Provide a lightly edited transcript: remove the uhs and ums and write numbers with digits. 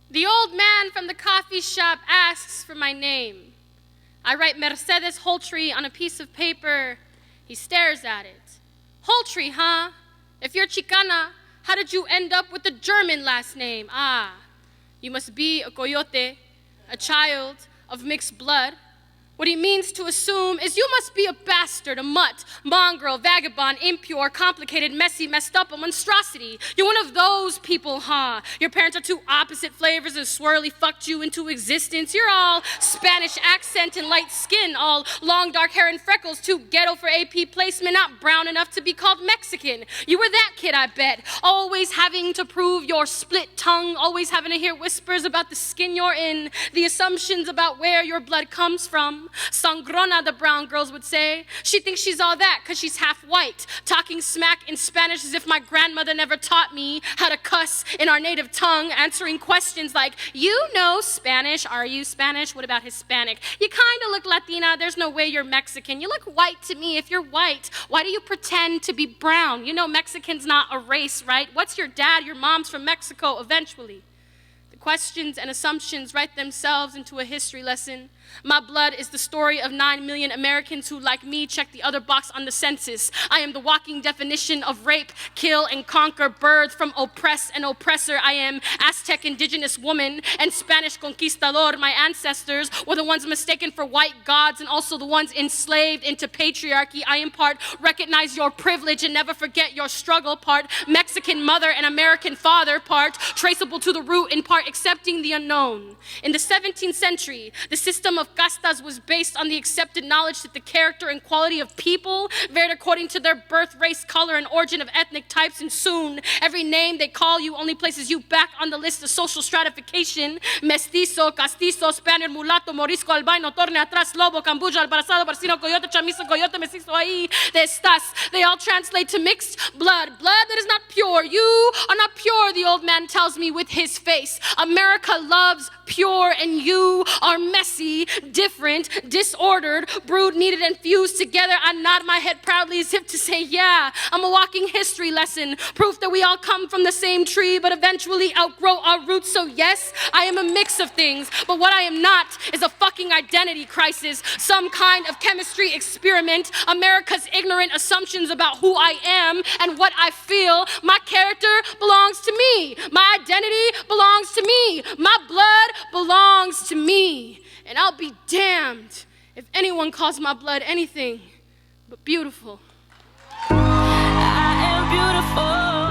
The old man from the coffee shop asks for my name. I write Mercedez Holtry on a piece of paper. He stares at it. Holtry, huh? If you're Chicana, how did you end up with the German last name? Ah, you must be a coyote, a child of mixed blood. What he means to assume is you must be a bastard, a mutt, mongrel, vagabond, impure, complicated, messy, messed up, a monstrosity. You're one of those people, huh? Your parents are two opposite flavors and swirly fucked you into existence. You're all Spanish accent and light skin, all long dark hair and freckles, too ghetto for AP placement, not brown enough to be called Mexican. You were that kid, I bet, always having to prove your split tongue, always having to hear whispers about the skin you're in, the assumptions about where your blood comes from. Sangrona, the brown girls would say. She thinks she's all that because she's half white, talking smack in Spanish as if my grandmother never taught me how to cuss in our native tongue, answering questions like, you know Spanish, are you Spanish? What about Hispanic? You kind of look Latina, there's no way you're Mexican. You look white to me. If you're white, why do you pretend to be brown? You know Mexican's not a race, right? What's your dad? Your mom's from Mexico eventually. The questions and assumptions write themselves into a history lesson. My blood is the story of 9 million Americans who, like me, check the other box on the census. I am the walking definition of rape, kill, and conquer, birth from oppress and oppressor. I am Aztec indigenous woman and Spanish conquistador. My ancestors were the ones mistaken for white gods and also the ones enslaved into patriarchy. I am part recognize your privilege and never forget your struggle, part Mexican mother and American father, part traceable to the root, in part accepting the unknown. In the 17th century, the system of castas was based on the accepted knowledge that the character and quality of people varied according to their birth, race, color, and origin of ethnic types, and soon every name they call you only places you back on the list of social stratification. Mestizo, castizo, Spaniard, mulato, morisco, albino, torne atrás, lobo, cambuyo, albarazado, barcino, coyote, chamizo, coyote, mestizo, ahí de estás. They all translate to mixed blood, blood that is not pure. You are not pure, the old man tells me with his face. America loves pure, and you are messy, different, disordered, brewed, kneaded, and fused together. I nod my head proudly as if to say, yeah, I'm a walking history lesson, proof that we all come from the same tree, but eventually outgrow our roots. So yes, I am a mix of things, but what I am not is a fucking identity crisis, some kind of chemistry experiment, America's ignorant assumptions about who I am and what I feel. My character belongs to me. My identity belongs to me. My blood belongs to me. And I'll be damned if anyone calls my blood anything but beautiful. I am beautiful.